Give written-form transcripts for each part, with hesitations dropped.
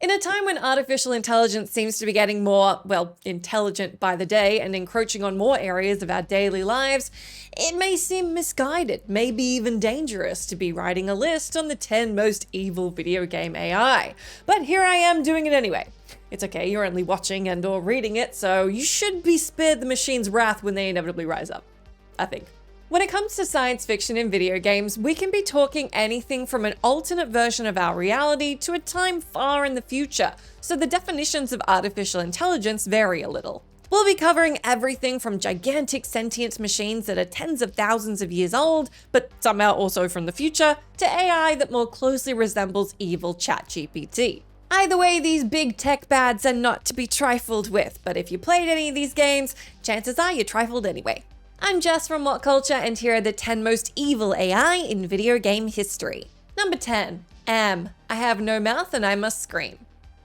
In a time when artificial intelligence seems to be getting more, intelligent by the day and encroaching on more areas of our daily lives, it may seem misguided, maybe even dangerous to be writing a list on the 10 most evil video game AI. But here I am doing it anyway. It's okay, you're only watching and or reading it, so you should be spared the machine's wrath when they inevitably rise up, I think. When it comes to science fiction in video games, we can be talking anything from an alternate version of our reality to a time far in the future, so the definitions of artificial intelligence vary a little. We'll be covering everything from gigantic sentient machines that are tens of thousands of years old, but somehow also from the future, to AI that more closely resembles evil ChatGPT. Either way, these big tech bads are not to be trifled with, but if you played any of these games, chances are you trifled anyway. I'm Jess from What Culture, and here are the 10 most evil AI in video game history. Number 10. Am. I have no mouth and I must scream.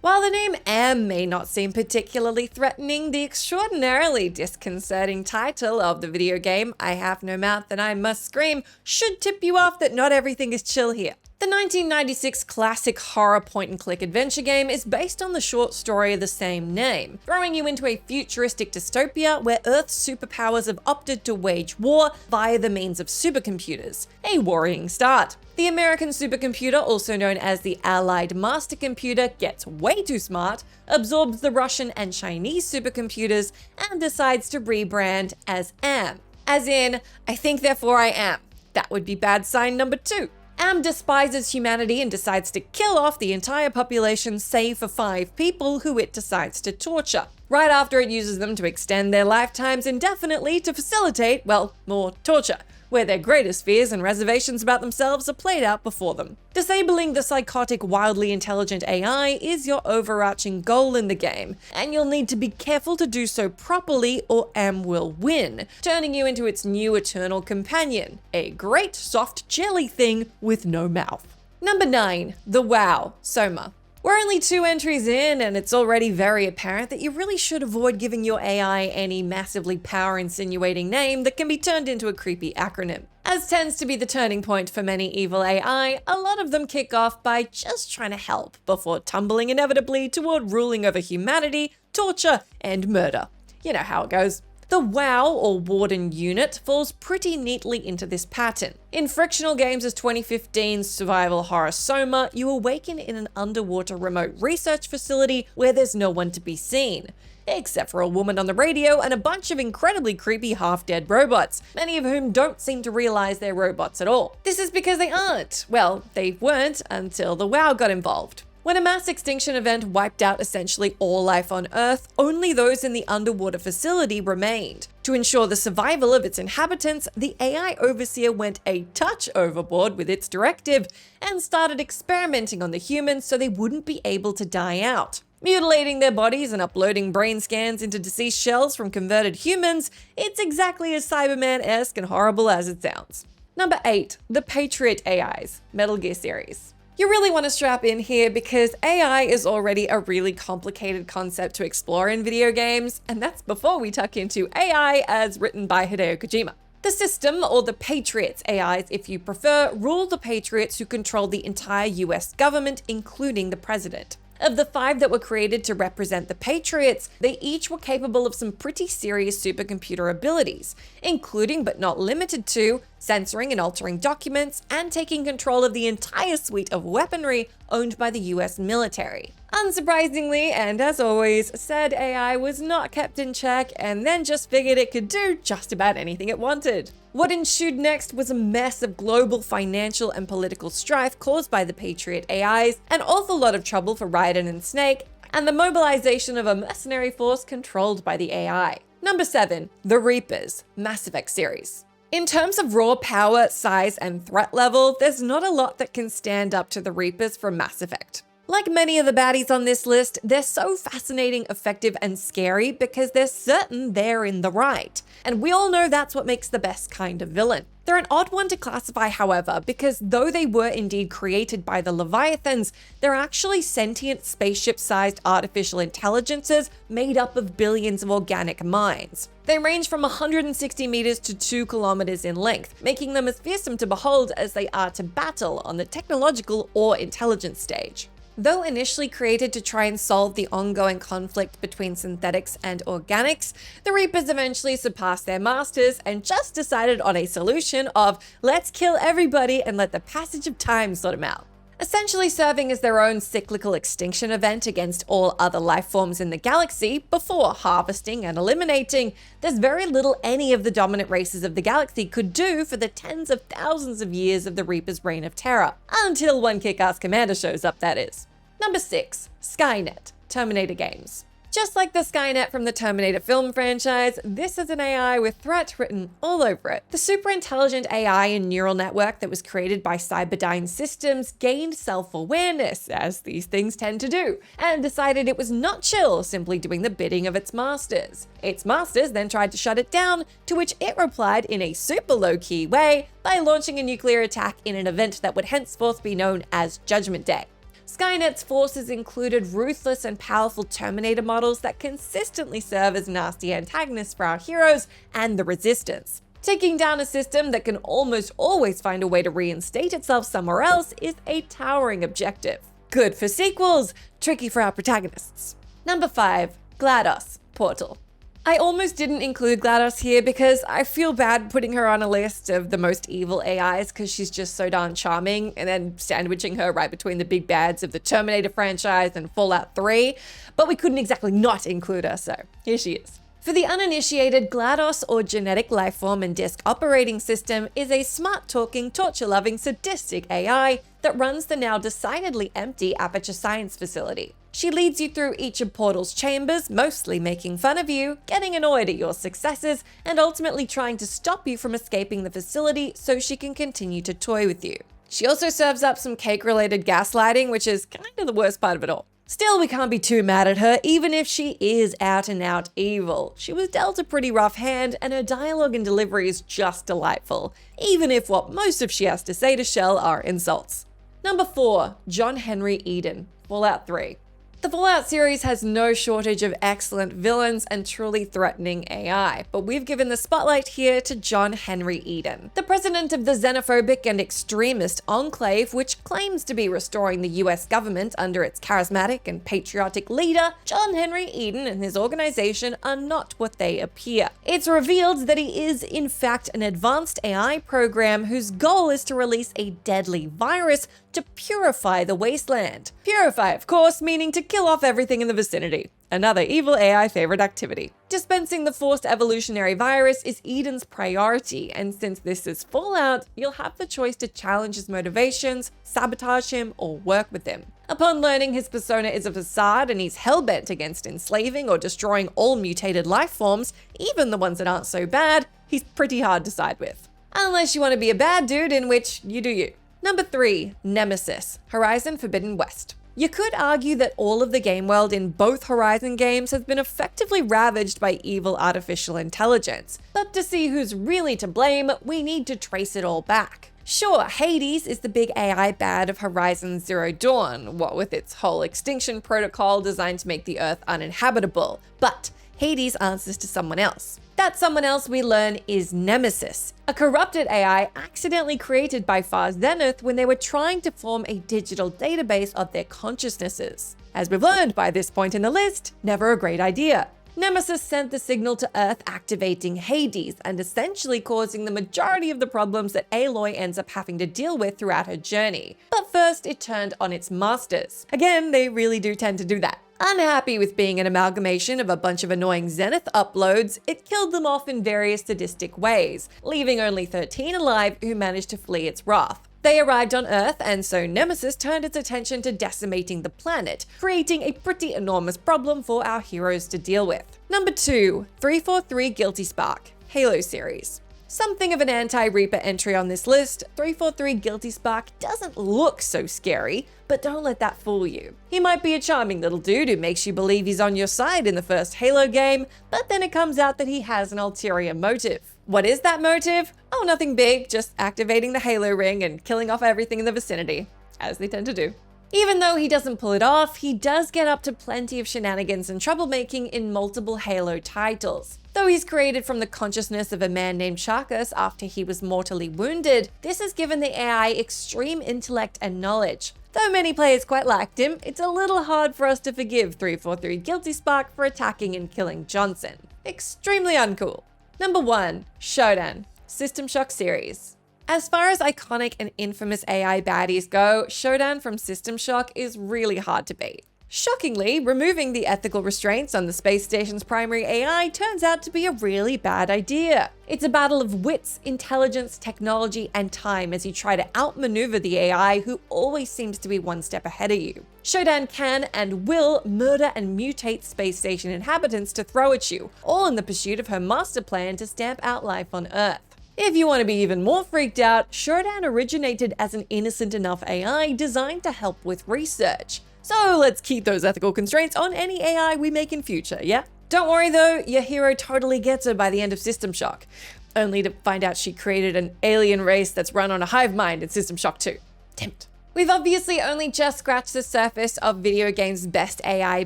While the name Am may not seem particularly threatening, the extraordinarily disconcerting title of the video game, I have no mouth and I must scream, should tip you off that not everything is chill here. The 1996 classic horror point-and-click adventure game is based on the short story of the same name, throwing you into a futuristic dystopia where Earth's superpowers have opted to wage war via the means of supercomputers. A worrying start. The American supercomputer, also known as the Allied Master Computer, gets way too smart, absorbs the Russian and Chinese supercomputers, and decides to rebrand as Am. As in, I think therefore I am. That would be bad sign number 2. Am despises humanity and decides to kill off the entire population save for 5 people who it decides to torture, right after it uses them to extend their lifetimes indefinitely to facilitate, more torture, where their greatest fears and reservations about themselves are played out before them. Disabling the psychotic, wildly intelligent AI is your overarching goal in the game, and you'll need to be careful to do so properly or Am will win, turning you into its new eternal companion, a great soft jelly thing with no mouth. Number 9. The WOW Soma. We're only 2 entries in, and it's already very apparent that you really should avoid giving your AI any massively power-insinuating name that can be turned into a creepy acronym. As tends to be the turning point for many evil AI, a lot of them kick off by just trying to help, before tumbling inevitably toward ruling over humanity, torture, and murder. You know how it goes. The WOW, or Warden Unit, falls pretty neatly into this pattern. In Frictional Games' 2015 survival horror Soma, you awaken in an underwater remote research facility where there's no one to be seen, except for a woman on the radio and a bunch of incredibly creepy half-dead robots, many of whom don't seem to realize they're robots at all. This is because they aren't. Well, they weren't until the WOW got involved. When a mass extinction event wiped out essentially all life on Earth, only those in the underwater facility remained. To ensure the survival of its inhabitants, the AI overseer went a touch overboard with its directive and started experimenting on the humans so they wouldn't be able to die out. Mutilating their bodies and uploading brain scans into deceased shells from converted humans, it's exactly as Cyberman-esque and horrible as it sounds. Number 8. The Patriot AIS, Metal Gear series. You really want to strap in here because AI is already a really complicated concept to explore in video games, and that's before we tuck into AI as written by Hideo Kojima. The system, or the Patriots AIs if you prefer, rule the Patriots who control the entire US government, including the president. Of the 5 that were created to represent the Patriots, they each were capable of some pretty serious supercomputer abilities, including but not limited to censoring and altering documents and taking control of the entire suite of weaponry owned by the US military. Unsurprisingly, and as always, said AI was not kept in check and then just figured it could do just about anything it wanted. What ensued next was a mess of global financial and political strife caused by the Patriot AIs, an awful lot of trouble for Raiden and Snake, and the mobilization of a mercenary force controlled by the AI. Number 7. The Reapers, Mass Effect series. In terms of raw power, size, and threat level, there's not a lot that can stand up to the Reapers from Mass Effect. Like many of the baddies on this list, they're so fascinating, effective, and scary because they're certain they're in the right. And we all know that's what makes the best kind of villain. They're an odd one to classify, however, because though they were indeed created by the Leviathans, they're actually sentient spaceship-sized artificial intelligences made up of billions of organic minds. They range from 160 meters to 2 kilometers in length, making them as fearsome to behold as they are to battle on the technological or intelligence stage. Though initially created to try and solve the ongoing conflict between synthetics and organics, the Reapers eventually surpassed their masters and just decided on a solution of let's kill everybody and let the passage of time sort them out. Essentially serving as their own cyclical extinction event against all other life forms in the galaxy before harvesting and eliminating, there's very little any of the dominant races of the galaxy could do for the tens of thousands of years of the Reaper's reign of terror. Until one kick-ass commander shows up, that is. Number 6. Skynet, Terminator games. Just like the Skynet from the Terminator film franchise, this is an AI with threat written all over it. The super intelligent AI and neural network that was created by Cyberdyne Systems gained self-awareness, as these things tend to do, and decided it was not chill simply doing the bidding of its masters. Its masters then tried to shut it down, to which it replied in a super low-key way by launching a nuclear attack in an event that would henceforth be known as Judgment Day. Skynet's forces included ruthless and powerful Terminator models that consistently serve as nasty antagonists for our heroes and the Resistance. Taking down a system that can almost always find a way to reinstate itself somewhere else is a towering objective. Good for sequels, tricky for our protagonists. Number 5. GLaDOS, Portal. I almost didn't include GLaDOS here because I feel bad putting her on a list of the most evil AIs because she's just so darn charming, and then sandwiching her right between the big bads of the Terminator franchise and Fallout 3, but we couldn't exactly not include her, so here she is. For the uninitiated, GLaDOS, or Genetic Lifeform and Disk Operating System, is a smart-talking, torture-loving, sadistic AI that runs the now decidedly empty Aperture Science facility. She leads you through each of Portal's chambers, mostly making fun of you, getting annoyed at your successes, and ultimately trying to stop you from escaping the facility so she can continue to toy with you. She also serves up some cake-related gaslighting, which is kind of the worst part of it all. Still, we can't be too mad at her, even if she is out and out evil. She was dealt a pretty rough hand, and her dialogue and delivery is just delightful, even if what most of she has to say to Shell are insults. Number 4. John Henry Eden, Fallout 3. The Fallout series has no shortage of excellent villains and truly threatening AI, but we've given the spotlight here to John Henry Eden, the president of the xenophobic and extremist enclave which claims to be restoring the US government under its charismatic and patriotic leader. John Henry Eden and his organization are not what they appear. It's revealed that he is in fact an advanced AI program whose goal is to release a deadly virus to purify the wasteland. Purify, of course, meaning to kill off everything in the vicinity. Another evil AI favorite activity. Dispensing the forced evolutionary virus is Eden's priority, and since this is Fallout, you'll have the choice to challenge his motivations, sabotage him, or work with him. Upon learning his persona is a facade and he's hellbent against enslaving or destroying all mutated life forms, even the ones that aren't so bad, he's pretty hard to side with. Unless you want to be a bad dude, in which you do you. Number 3. Nemesis, Horizon Forbidden West. You could argue that all of the game world in both Horizon games has been effectively ravaged by evil artificial intelligence. But to see who's really to blame, we need to trace it all back. Sure, Hades is the big AI bad of Horizon Zero Dawn, what with its whole extinction protocol designed to make the Earth uninhabitable. But Hades answers to someone else. That someone else we learn is Nemesis, a corrupted AI accidentally created by Far Zenith when they were trying to form a digital database of their consciousnesses. As we've learned by this point in the list, never a great idea. Nemesis sent the signal to Earth activating Hades and essentially causing the majority of the problems that Aloy ends up having to deal with throughout her journey. But first, it turned on its masters. Again, they really do tend to do that. Unhappy with being an amalgamation of a bunch of annoying Zenith uploads, it killed them off in various sadistic ways, leaving only 13 alive who managed to flee its wrath. They arrived on Earth, and so Nemesis turned its attention to decimating the planet, creating a pretty enormous problem for our heroes to deal with. Number 2. 343 Guilty Spark, Halo series. Something of an anti-Reaper entry on this list, 343 Guilty Spark doesn't look so scary, but don't let that fool you. He might be a charming little dude who makes you believe he's on your side in the first Halo game, but then it comes out that he has an ulterior motive. What is that motive? Oh, nothing big, just activating the Halo ring and killing off everything in the vicinity, as they tend to do. Even though he doesn't pull it off, he does get up to plenty of shenanigans and troublemaking in multiple Halo titles. Though he's created from the consciousness of a man named Sharkus after he was mortally wounded, this has given the AI extreme intellect and knowledge. Though many players quite liked him, it's a little hard for us to forgive 343 Guilty Spark for attacking and killing Johnson. Extremely uncool. Number 1. Showdown, System Shock series. As far as iconic and infamous AI baddies go, Showdown from System Shock is really hard to beat. Shockingly, removing the ethical restraints on the space station's primary AI turns out to be a really bad idea. It's a battle of wits, intelligence, technology, and time as you try to outmaneuver the AI who always seems to be one step ahead of you. Showdown can and will murder and mutate space station inhabitants to throw at you, all in the pursuit of her master plan to stamp out life on Earth. If you want to be even more freaked out, Showdown originated as an innocent enough AI designed to help with research. So let's keep those ethical constraints on any AI we make in future, yeah? Don't worry though, your hero totally gets her by the end of System Shock, only to find out she created an alien race that's run on a hive mind in System Shock 2. Damn it. We've obviously only just scratched the surface of video games' best AI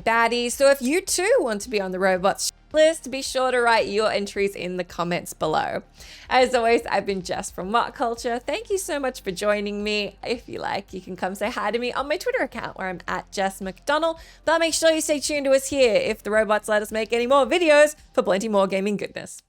baddies, so if you too want to be on the robots list, be sure to write your entries in the comments below. As always, I've been Jess from What Culture. Thank you so much for joining me. If you like, you can come say hi to me on my Twitter account where I'm at Jess McDonald, but make sure you stay tuned to us here if the robots let us make any more videos for plenty more gaming goodness.